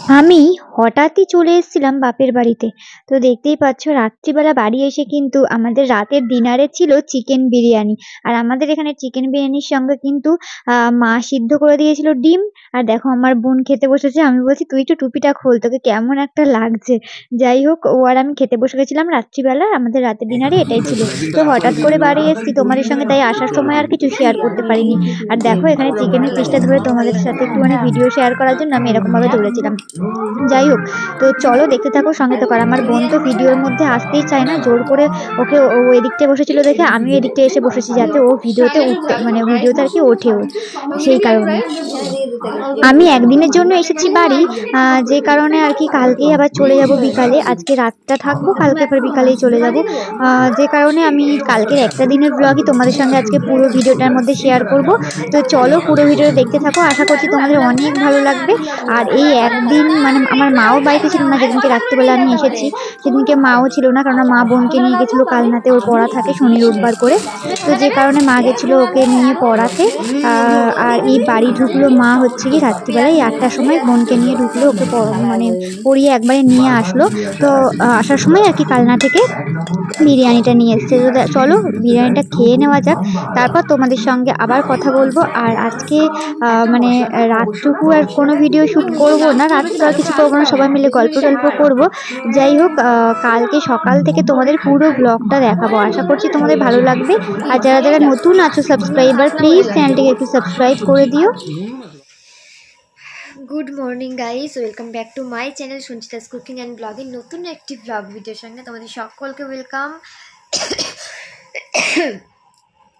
আমি হঠাৎই চলে এসেছিলাম বাপের বাড়িতে। তো দেখতেই পাচ্ছ রাত্রিবেলা বাড়ি এসে কিন্তু আমাদের রাতের ডিনারে ছিল চিকেন বিরিয়ানি। আর আমাদের এখানে চিকেন বিরিয়ানির সঙ্গে কিন্তু মা সিদ্ধ করে দিয়েছিল ডিম। আর দেখো আমার বোন খেতে বসেছে। আমি বলছি, "তুই একটু টুপিটা খোল, তোকে কেমন একটা লাগছে।" যাই হোক, ও আর আমি খেতে বসে গেছিলাম রাত্রিবেলা। আমাদের রাতের ডিনারে এটাই ছিল। তো হঠাৎ করে বাড়ি এসেছি তোমাদের সঙ্গে, তাই আসার সময় আর কিছু শেয়ার করতে পারিনি। আর দেখো এখানে চিকেনের পিসটা ধরে তোমাদের সাথে একটুখানি ভিডিও শেয়ার করার জন্য আমি এরকমভাবে ধরেছিলাম। যাই হোক, তো চলো দেখতে থাকো, সঙ্গে থাকো। আর আমার বোন তো ভিডিওর মধ্যে আসতেই চায় না, জোর করে ওকে, ও এদিকটায় বসেছিল দেখে আমিও এদিকটায় এসে বসেছি, যাতে ও ভিডিওতে উঠতে, মানে ভিডিওতে আর কি ওঠেও। সেই কারণে আমি একদিনের জন্য এসেছি বাড়ি, যে কারণে আর কি কালকেই আবার চলে যাব বিকালে। আজকে রাতটা থাকবো, কালকে আবার বিকালেই চলে যাব। যে কারণে আমি কালকের একটা দিনের ব্লগই তোমাদের সঙ্গে আজকে পুরো ভিডিওটার মধ্যে শেয়ার করব। তো চলো পুরো ভিডিওটা দেখতে থাকো, আশা করছি তোমাদের অনেক ভালো লাগবে। আর এই একদিন মানে আমার মাও বাড়িতে ছিল না, যেদিনকে রাত্রিবেলা আমি এসেছি সেদিনকে মাও ছিল না, কারণ মা বোনকে নিয়ে গেছিলো কালনাতে, ওর পড়া থাকে শনি রোববার করে। তো যে কারণে মা গেছিলো ওকে নিয়ে পড়াতে। আর এই বাড়ি ঢুকলো মা হচ্ছে কি রাত্রিবেলায় 8টার সময় বোনকে নিয়ে ঢুকলো, ওকে মানে পড়িয়ে একবারে নিয়ে আসলো। তো আসার সময় আর কি কালনা থেকে বিরিয়ানিটা নিয়ে এসছে। তো চলো বিরিয়ানিটা খেয়ে নেওয়া যাক, তারপর তোমাদের সঙ্গে আবার কথা বলবো। আর আজকে মানে রাতটুকু আর কোনো ভিডিও শ্যুট করব না, রাত্রে আর কিছু করবো না, সবাই মিলে গল্প টল্প করবো। যাই হোক, কালকে সকাল থেকে তোমাদের পুরো ব্লগটা দেখাবো, আশা করছি তোমাদের ভালো লাগবে। আর যারা যারা নতুন আছো সাবস্ক্রাইবার, প্লিজ চ্যানেলটিকে একটু সাবস্ক্রাইব করে দিও। Good morning guys, welcome back to my channel Sanchita's cooking and ব্লগের নতুন একটি ব্লগ ভিডিওর সঙ্গে তোমাদের সকলকে ওয়েলকাম।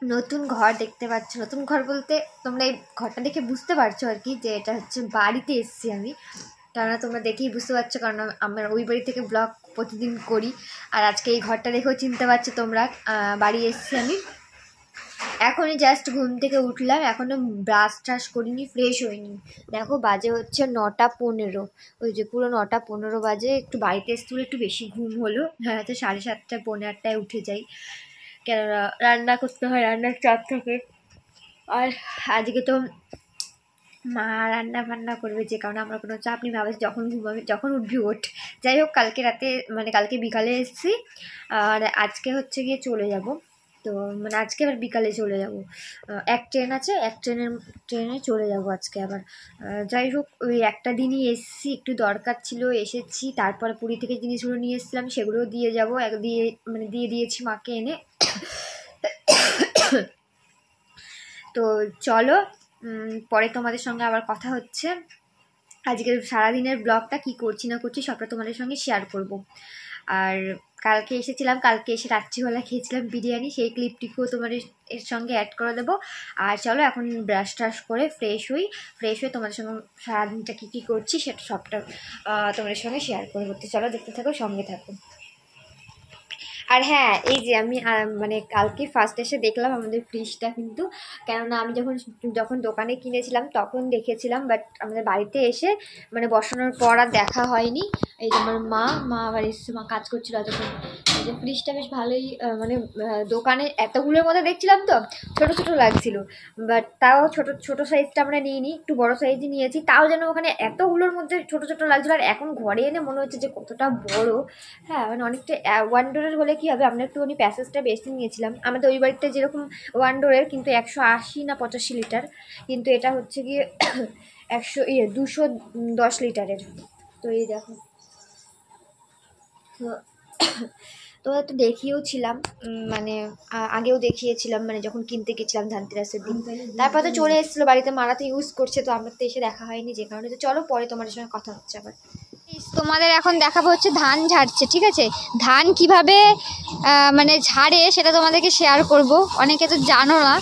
নতুন ঘর দেখতে পাচ্ছ, নতুন ঘর বলতে তোমরা এই ঘরটা দেখে বুঝতে পারছো আর কি যে এটা হচ্ছে বাড়িতে এসেছি আমি, কেননা তোমরা দেখেই বুঝতে পারছো, কারণ আমরা ওই বাড়ি থেকে ব্লগ প্রতিদিন করি। আর আজকে এই ঘরটা দেখেও চিনতে পারছো তোমরা, বাড়ি এসেছি আমি। এখনই জাস্ট ঘুম থেকে উঠলাম, এখনও ব্রাশ ট্রাশ করিনি, ফ্রেশ হইনি। দেখো বাজে হচ্ছে 9টা 15, ওই যে পুরো 9টা 15 বাজে। একটু বাড়িতে এসে একটু বেশি ঘুম হলো, হ্যাঁ তো 7:30 পৌনে 8টায় উঠে যাই, কেননা রান্না করতে হয়, রান্নার চাপ থাকে। আর আজকে তো মা রান্না বান্না করবে, যে কারণে আমরা কোনো চাপ নেই, ভাবছি যখন ঘুমাবি যখন উঠবি ওঠ। যাই হোক, কালকে রাতে মানে কালকে বিকালে এসেছি, আর আজকে হচ্ছে গিয়ে চলে যাব। তো মানে আজকে আবার বিকালে চলে যাব, এক ট্রেন আছে, এক ট্রেনে চলে যাব আজকে আবার। যাই হোক, ওই একটা দিনই এসেছি, একটু দরকার ছিল এসেছি। তারপরে পুরী থেকে জিনিসগুলো নিয়ে এসেছিলাম, সেগুলোও দিয়ে যাব, দিয়ে দিয়েছি মাকে এনে। তো চলো পরে তোমাদের সঙ্গে আবার কথা হচ্ছে। আজকের সারাদিনের ব্লগটা কি করছি না করছি সবটা তোমাদের সঙ্গে শেয়ার করব। আর কালকে এসেছিলাম, কালকে এসে রাত্রিবেলা খেয়েছিলাম বিরিয়ানি, সেই ক্লিপটিকেও তোমাদের এর সঙ্গে অ্যাড করে দেবো। আর চলো এখন ব্রাশ ট্রাশ করে ফ্রেশ হয়ে তোমাদের সঙ্গে সারাদিনটা কী করছি সেটা সবটা তোমাদের সঙ্গে শেয়ার করে করতে। চলো দেখতে থাকো, সঙ্গে থাকো। আর হ্যাঁ, এই যে আমি মানে কালকে ফার্স্ট এসে দেখলাম আমাদের ফ্রিজটা, কিন্তু কেননা আমি যখন দোকানে কিনেছিলাম তখন দেখেছিলাম, বাট আমাদের বাড়িতে এসে মানে বসানোর পর আর দেখা হয়নি। এই যে আমার মা আবার এসে মা কাজ করছিল এতক্ষণ। এই যে ফ্রিজটা বেশ ভালোই, মানে দোকানে এতগুলোর মধ্যে দেখছিলাম তো ছোটো ছোটো লাগছিল, বাট তাও ছোটো সাইজটা আমরা নিইনি, একটু বড়ো সাইজই নিয়েছি। তাও যেন ওখানে এতগুলোর মধ্যে ছোটো ছোটো লাগছিলো, আর এখন ঘরে এনে মনে হচ্ছে যে কতটা বড়। হ্যাঁ মানে অনেকটা ওয়ান ডোরের হলে কী হবে, আমরা একটুখানি প্যাসেজটা বেশি নিয়েছিলাম। আমাদের ওই বাড়িতে যেরকম ওয়ান ডোরের কিন্তু 180 না 85 লিটার, কিন্তু এটা হচ্ছে গিয়ে 210 লিটারের। তো এই দেখো, তো তো দেখিয়েও ছিলাম, মানে আগেও দেখিয়েছিলাম, মানে যখন কিনতে গেছিলাম ধানতেরাসের দিন। তারপর তো চলে এসেছিলো বাড়িতে, মারা তো ইউজ করছে, তো আমার তো এসে দেখা হয়নি, যে কারণে। তো চলো পরে তোমাদের সঙ্গে কথা হচ্ছে আবার। তোমাদের এখন দেখাবো হচ্ছে ধান ঝাড়ছে, ঠিক আছে? ধান কিভাবে মানে ঝাড়ে সেটা তোমাদেরকে শেয়ার করব। অনেকে তো জানো না,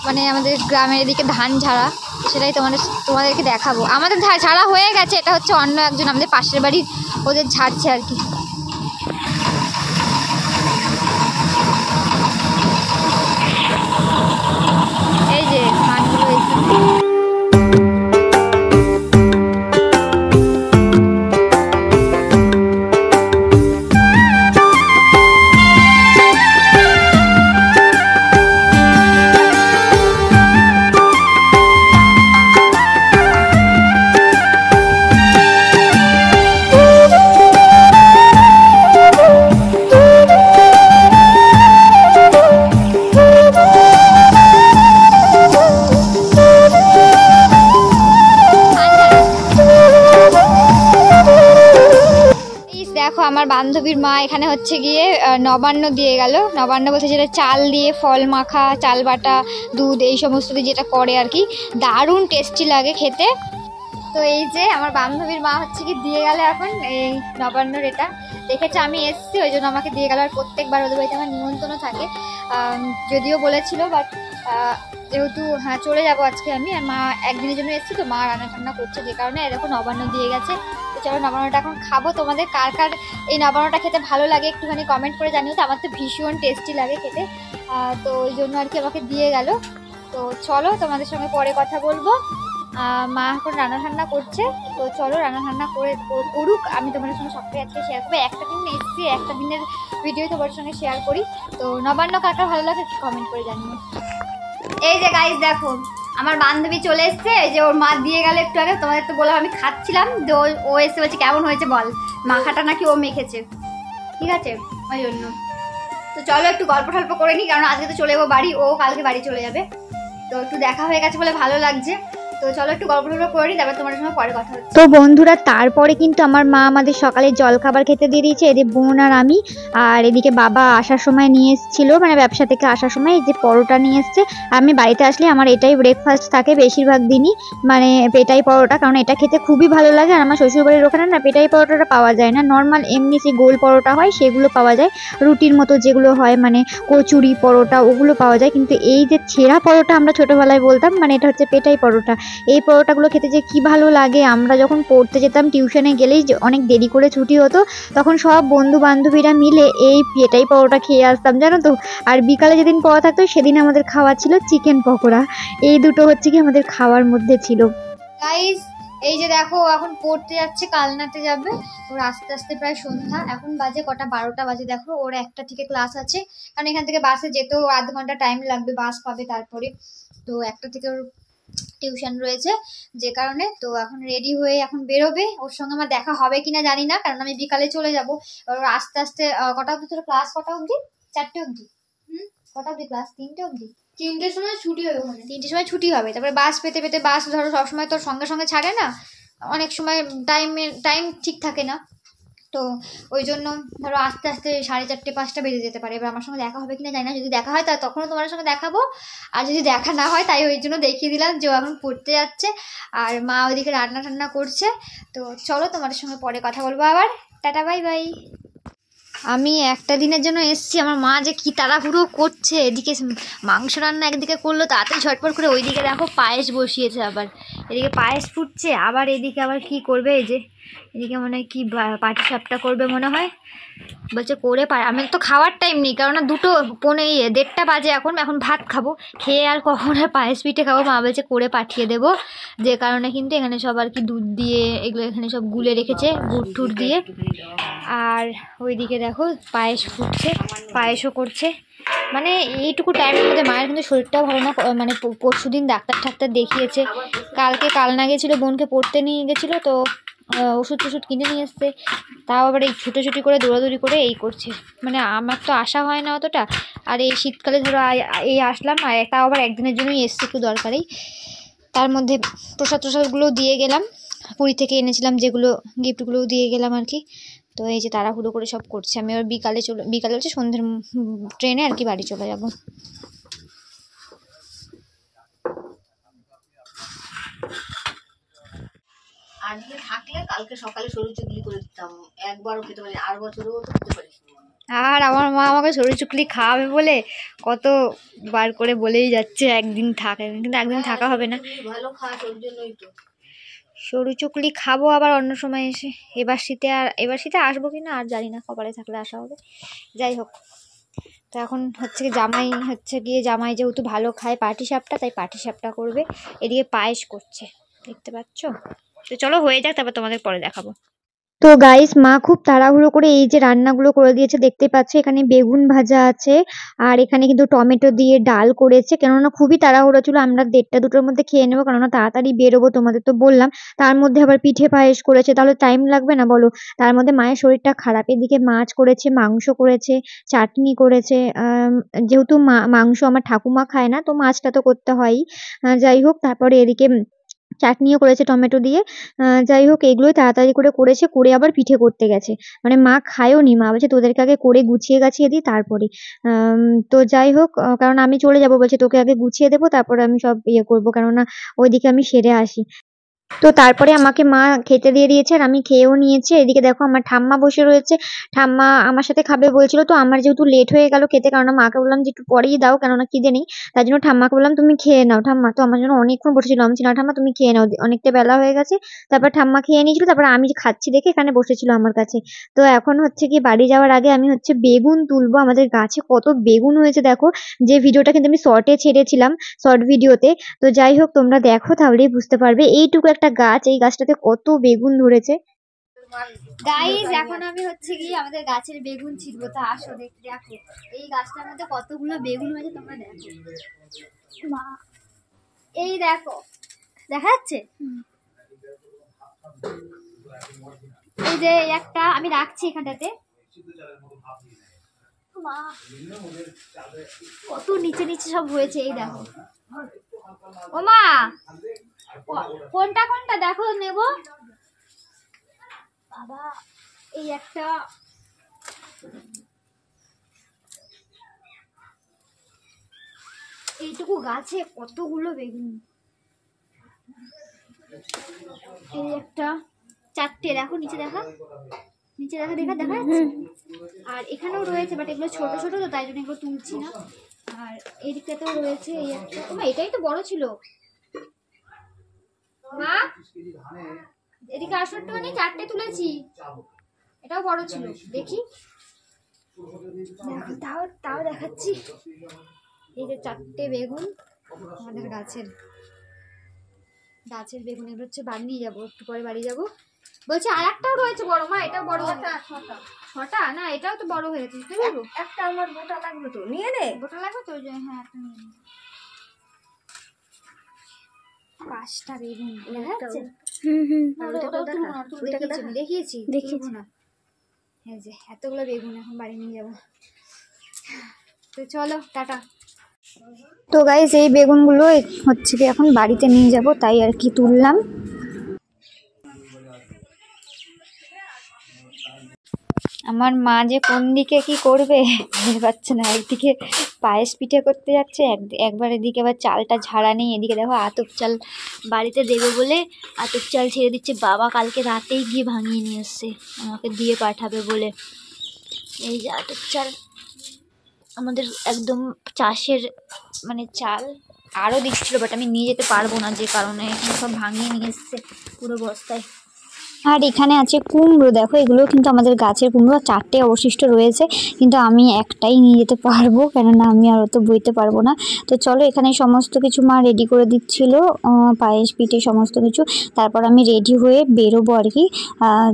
মানে আমাদের গ্রামের এদিকে ধান ঝাড়া, সেটাই তোমাদেরকে দেখাবো। আমাদের ঝাড়া হয়ে গেছে, এটা হচ্ছে অন্য একজন আমাদের পাশের বাড়ির, ওদের ঝাড়ছে আর কি। এই যে ধানগুলো এখানে আমার বান্ধবীর মা এখানে হচ্ছে গিয়ে নবান্ন দিয়ে গেল। নবান্ন বলতে যেটা চাল দিয়ে ফল মাখা, চাল বাটা, দুধ এই সমস্ত দিয়ে যেটা করে আর কি, দারুণ টেস্টি লাগে খেতে। তো এই যে আমার বান্ধবীর মা হচ্ছে কি দিয়ে গেল এখন এই নবান্নর এটা দেখেছে আমি এসছি, ওই জন্য আমাকে দিয়ে গেল। আর প্রত্যেকবার ওদের বাড়িতে আমার নিমন্ত্রণ থাকে, যদিও বলেছিল, বাট যেহেতু হ্যাঁ চলে যাবো আজকে আমি, আর মা একদিনের জন্য এসছি, তো মা রান্না টান্না করছে, যে কারণে এরকম নবান্ন দিয়ে গেছে। তো চলো নবান্নটা এখন খাবো। তোমাদের কার কার এই নবান্নটা খেতে ভালো লাগে একটুখানি কমেন্ট করে জানিও। তো আমার তো ভীষণ টেস্টি লাগে খেতে, তো ওই জন্য আর কি আমাকে দিয়ে গেল। তো চলো তোমাদের সঙ্গে পরে কথা বলবো। মা এখন রান্না ঠান্না করছে, তো চলো রান্না ঠান্না করুক, আমি তোমাদের সঙ্গে সবটাই আজকে শেয়ার করবো। একটা দিন এসছি, একটা দিনের ভিডিও তোমাদের সঙ্গে শেয়ার করি। তো নবান্ন কার কার ভালো লাগে একটু কমেন্ট করে জানিও। এই যে গাইস দেখো আমার বান্ধবী চলে এসছে, এই যে ওর মা দিয়ে গেল একটু আগে, তোমাদের তো বললাম আমি খাচ্ছিলাম, তো ও এসে বলছে কেমন হয়েছে বল, মাখাটা নাকি ও মেখেছে, ঠিক আছে ওই জন্য। তো চলো একটু গল্প টল্প করে নিই, কারণ আজকে তো চলে যাবো বাড়ি, ও কালকে বাড়ি চলে যাবে। তো একটু দেখা হয়ে গেছে বলে ভালো লাগছে। তো চলো একটু গল্প টল্প করে নিই, তারপর তোমাদের সঙ্গে পরে কথা হচ্ছে। তো বন্ধুরা তারপরে কিন্তু আমার মা আমাদের সকালে জল খাবার খেতে দিয়ে দিয়েছে, এদিকে বোন আর আমি। আর এদিকে বাবা আসার সময় নিয়ে এসেছিল, মানে ব্যবসা থেকে আসার সময় এই যে পরোটা নিয়ে এসছে। আমি বাড়িতে আসলে আমার এটাই ব্রেকফাস্ট থাকে বেশিরভাগ দিনই, মানে পেটাই পরোটা, কারণ এটা খেতে খুবই ভালো লাগে। আর আমার শ্বশুরবাড়ির ওখানে না পেটাই পরোটাটা পাওয়া যায় না, নর্মাল এমনি যে গোল পরোটা হয় সেগুলো পাওয়া যায়, রুটির মতো যেগুলো হয় মানে কচুরি পরোটা ওগুলো পাওয়া যায়। কিন্তু এই যে ছেঁড়া পরোটা আমরা ছোটোবেলায় বলতাম, মানে এটা হচ্ছে পেটাই পরোটা। এই পরোটাগুলো খেতে যে কি ভালো লাগে। আমরা যখন পড়তে যেতাম টিউশনে গেলেই অনেক দেরি করে ছুটি হতো, তখন সব বন্ধু বান্ধবীরা মিলে এই পেটাই পরোটা খেয়ে আসতাম জানো তো। আর বিকালে যেদিন পড়া থাকতো সেদিন আমাদের খাওয়া ছিল চিকেন পকোড়া। এই দুটো হচ্ছে কি আমাদের খাওয়ার মধ্যে ছিল। গাইস এই যে দেখো এখন পড়তে যাচ্ছে, কালনাতে যাবে। ওর আস্তে আস্তে প্রায় সন্ধ্যা, এখন বাজে কটা 12টা বাজে। দেখো ওর 1টা থেকে ক্লাস আছে, কারণ এখান থেকে বাসে যেতেও আধ ঘন্টা টাইম লাগবে, বাস পাবে তারপরে। তো 1টা থেকে ওর টিউশন রয়েছে, যে কারণে তো এখন রেডি হয়ে এখন বেরোবে। ওর সঙ্গে আমার দেখা হবে কিনা জানি না, কারণ আমি বিকালে চলে যাব। ওর আস্তে আস্তে কটা অবধি তোর ক্লাস, কটা অবধি? 4টে অবধি। কটা অবধি ক্লাস? 3টে অবধি। 3টের সময় ছুটি হবে, ওখানে 3টের সময় ছুটি হবে। তারপরে বাস পেতে পেতে, বাস ধরো সবসময় তোর সঙ্গে সঙ্গে ছাড়ে না, অনেক সময় টাইম ঠিক থাকে না। তো ওই জন্য ধরো আস্তে আস্তে 4:30 5টা বেজে যেতে পারে। এবার আমার সঙ্গে দেখা হবে কিনা জানি না, যদি দেখা হয় তা তখনও তোমার সঙ্গে দেখাবো, আর যদি দেখা না হয় তাই ওই জন্য দেখিয়ে দিলাম যে ও এখন পড়তে যাচ্ছে, আর মা ওইদিকে রান্না টান্না করছে। তো চলো তোমাদের সঙ্গে পরে কথা বলবো আবার। Tata bye bye. আমি একটা দিনের জন্য এসছি, আমার মা যে কি তাড়াহুড়ো করছে, এদিকে মাংস রান্না একদিকে করলো তাড়াতাড়ি ঝটপট করে, ওইদিকে দেখো পায়েস বসিয়েছে, আবার এদিকে পায়েস ফুটছে, আবার এদিকে আবার কি করবে, এই যে এদিকে মনে হয় কি পাটিসাপটা করবে মনে হয়, বলছে করে আমি তো খাওয়ার টাইম নেই, কারণ 1:30 বাজে, এখন ভাত খাবো, খেয়ে আর কখন আর পায়েস পিঠে খাবো। মা বলছে করে পাঠিয়ে দেবো, যে কারণে কিন্তু এখানে সব আর কি দুধ দিয়ে এগুলো এখানে সব গুলে রেখেছে গুড় টুড় দিয়ে। আর ওইদিকে দেখো পায়েস ফুটছে, পায়েসও করছে। মানে এইটুকু টাইমের মধ্যে মায়ের কিন্তু শরীরটাও ভালো না, মানে পরশু দিন ডাক্তার দেখিয়েছে, কালনা গেছিলো, বোনকে পড়তে নিয়ে গেছিলো, তো ওষুধ টষুধ কিনে নিয়ে এসছে, তাও আবার এই ছুটোছুটি করে দৌড়াদৌড়ি করে এই করছে। মানে আমার তো আসা হয় না অতটা, আর এই শীতকালে ধরো এই আসলাম, আর তাও আবার একদিনের জন্যই এসছি একটু দরকারেই। তার মধ্যে প্রসাদগুলো দিয়ে গেলাম, পুরী থেকে এনেছিলাম যেগুলো, গিফটগুলোও দিয়ে গেলাম আর কি। তো এই যে তাড়াহুড়ো করে সব করছে, আমি আবার বিকালে হচ্ছে সন্ধ্যের ট্রেনে আর কি বাড়ি চলে যাব। আজকে থাকলে কালকে সকালে সরু চুগলি করে দিতাম, একবারও খেতে পারি, আর বছরও খেতে পারি। আর আমার মা আমাকে সরু চুকলি খাওয়াবে বলে কতবার করে বলেই যাচ্ছে একদিন থাক, কিন্তু একদিন থাকা হবে না। ভালো খাস, ওর জন্যই তো সরু চুকলি খাবো আবার অন্য সময় এসে। এবার শীতে আসবো কিনা আর জানি না, কপালে থাকলে আসা হবে। যাই হোক, তো এখন জামাই যেহেতু ভালো খায় পাটিসাপটা, তাই পাটিসাপটা করবে, এদিকে পায়েস করছে দেখতে পাচ্ছ। তো চলো হয়ে যাক, তারপর তোমাদের পরে দেখাবো। তো গাইস মা খুব তাড়াহুড়ো করে এই যে রান্নাগুলো করে দিয়েছে, দেখতে পাচ্ছ এখানে বেগুন ভাজা আছে, আর এখানে কিন্তু টমেটো দিয়ে ডাল করেছে, কেননা খুবই তাড়াহুড়ো ছিল, আমরা 1:30-2টোর মধ্যে খেয়ে নেবো, কেননা তাড়াতাড়ি বেরোবো, তোমাদের তো বললাম। তার মধ্যে আবার পিঠে পায়েস করেছে, তাহলে টাইম লাগবে না বলো। তার মধ্যে মায়ের শরীরটা খারাপ, এদিকে মাছ করেছে, মাংস করেছে, চাটনি করেছে। যেহেতু মাংস আমার ঠাকুমা খায় না, তো মাছটা তো করতে হয়ই। যাই হোক, তারপরে এদিকে চাটনিও করেছে টমেটো দিয়ে। যাই হোক এগুলোই তাড়াতাড়ি করে করেছে, করে আবার পিঠে করতে গেছে। মানে মা খায়ও নি, মা বলছে তোদেরকে আগে করে গুছিয়ে গাছিয়ে দিই তারপরে। তো যাই হোক কারণ আমি চলে যাবো বলছে, তোকে আগে গুছিয়ে দেবো তারপরে আমি সব ইয়ে করবো, কেননা ওইদিকে আমি সেরে আসি। তো তারপরে আমাকে মা খেতে দিয়ে দিয়েছে আর আমি খেয়েও নিয়েছি। এদিকে দেখো আমার ঠাম্মা বসে রয়েছে, ঠাম্মা আমার সাথে খাবে বলছিল। তো আমার যেহেতু লেট হয়ে গেল খেতে, কারণ মাকে বললাম যে একটু পরেই দাও কেননা খিদে নেই, তার জন্য ঠাম্মাকে বললাম তুমি খেয়ে নাও ঠাম্মা। তো আমার জন্য অনেকক্ষণ বসেছিল, আমি বলছি না ঠাম্মা তুমি খেয়ে নাও, অনেকটা বেলা হয়ে গেছে। তারপর ঠাম্মা খেয়ে নিয়েছিল, তারপর আমি খাচ্ছি দেখে এখানে বসেছিল আমার কাছে। তো এখন হচ্ছে কি বাড়ি যাওয়ার আগে আমি হচ্ছে বেগুন তুলবো, আমাদের গাছে কত বেগুন হয়েছে দেখো, যে ভিডিওটা কিন্তু আমি শর্টে ছেড়েছিলাম, শর্ট ভিডিওতে। তো যাই হোক তোমরা দেখো তাহলেই বুঝতে পারবে, এইটুকু একটা গাছ, এই গাছটাতে কত বেগুন ধরেছে। গাইস এখন আমি হচ্ছে কি আমাদের গাছের বেগুন ছিড়বো, তো আসো দেখতে। দেখো এই গাছটার মধ্যে কতগুলো বেগুন হয়েছে তোমরা দেখো। মা এই দেখো, দেখা যাচ্ছে? এই যে একটা আমি রাখছি এখানটাতে। মা কত নিচে নিচে সব হয়েছে, এই দেখো। ও মা কোনটা কোনটা দেখো নেব বাবা। এই একটা, এইটুকু গাছে কতগুলো বেগুন। এই একটা, চারটে দেখো নিচে দেখা, নিচে দেখা দেখা দেখা যাচ্ছে। আর এখানেও রয়েছে বাট এগুলো ছোট ছোট, তো তাই জন্য এগুলো তুলছি না। আর এই দিকটাতেও রয়েছে এই একটা। এটাই তো বড় ছিল মা, এদিকে আসো একটু, মানে চারটে তুলেছি, এটাও বড় ছিল। দেখি দেখো, তাও তাও দেখাচ্ছি। এই যে চারটে বেগুন আমাদের গাছের বেগুন, এগুলো হচ্ছে বাড়ি নিয়ে যাবো, একটু পরে বাড়ি যাবো। বলছে আর একটাও রয়েছে বড়, মা এটাও বড়। ছটা না, এটাও তো বড় হয়েছে। একটা আমার গোটা লাগবে, তো নিয়ে নে। গোটা লাগবে তো, হ্যাঁ একটা নিয়ে নে। 5টা বেগুন দেখা যাচ্ছে। দেখিয়েছি না। হ্যাঁ যে এতগুলো বেগুন এখন বাড়ি নিয়ে যাবো। তো চলো টাটা। তো গাইস এই বেগুনগুলো হচ্ছে কি এখন বাড়িতে নিয়ে যাব, তাই আর কি তুললাম। আমার মা যে কোন দিকে কি করবে বুঝতে পারছে না, একদিকে পায়েস পিঠে করতে যাচ্ছে, একবার এদিকে আবার চালটা ঝাড়া নেই। এদিকে দেখো আতপ চাল বাড়িতে দেবে বলে আতপ চাল ছেড়ে দিচ্ছে, বাবা কালকে রাতেই গিয়ে ভাঙিয়ে নিয়ে এসছে আমাকে দিয়ে পাঠাবে বলে। এই যে আতপ চাল আমাদের একদম চাষের মানে চাল, আরও দিচ্ছিলো বাট আমি নিয়ে যেতে পারবো না, যে কারণে এখানে সব ভাঙিয়ে নিয়ে এসছে পুরো বস্তায়। আর এখানে আছে কুমড়ো, দেখো এগুলো কিন্তু আমাদের গাছের কুমড়ো, 4টে অবশিষ্ট রয়েছে, কিন্তু আমি একটাই নিয়ে যেতে পারবো, কেননা আমি আর অত বইতে পারবো না। তো চলো এখানে সমস্ত কিছু মা রেডি করে দিচ্ছিল, পায়েস পিঠে সমস্ত কিছু, তারপর আমি রেডি হয়ে বেরোবো আর কি।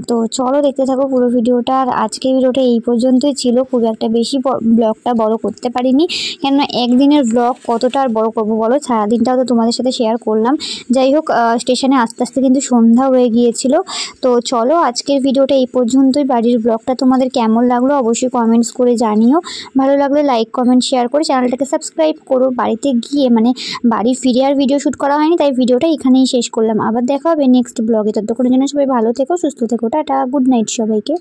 তো চলো দেখতে থাকো পুরো ভিডিওটা। আর আজকের ভিডিওটা এই পর্যন্তই ছিল, খুব একটা বেশি ব্লগটা বড় করতে পারিনি, কেননা একদিনের ব্লগ কতটা আর বড় করবো বলো, সারাদিনটাও তো তোমাদের সাথে শেয়ার করলাম। যাই হোক স্টেশনে আস্তে আস্তে কিন্তু সন্ধ্যা হয়ে গিয়েছিল। তো চলো আজকের ভিডিওটা এই পর্যন্তই। বাড়ির ব্লগটা তোমাদের কেমন লাগলো অবশ্যই কমেন্টস করে জানিও, ভালো লাগলে লাইক কমেন্ট শেয়ার করে চ্যানেলটাকে সাবস্ক্রাইব করো। বাড়িতে গিয়ে মানে বাড়ি ফিরে আর ভিডিও শ্যুট করা হয়নি, তাই ভিডিওটা এখানেই শেষ করলাম। আবার দেখা হবে নেক্সট ব্লগে, ততক্ষণের জন্য সবাই ভালো থেকো, সুস্থ থেকো, টাটা, গুড নাইট সবাইকে।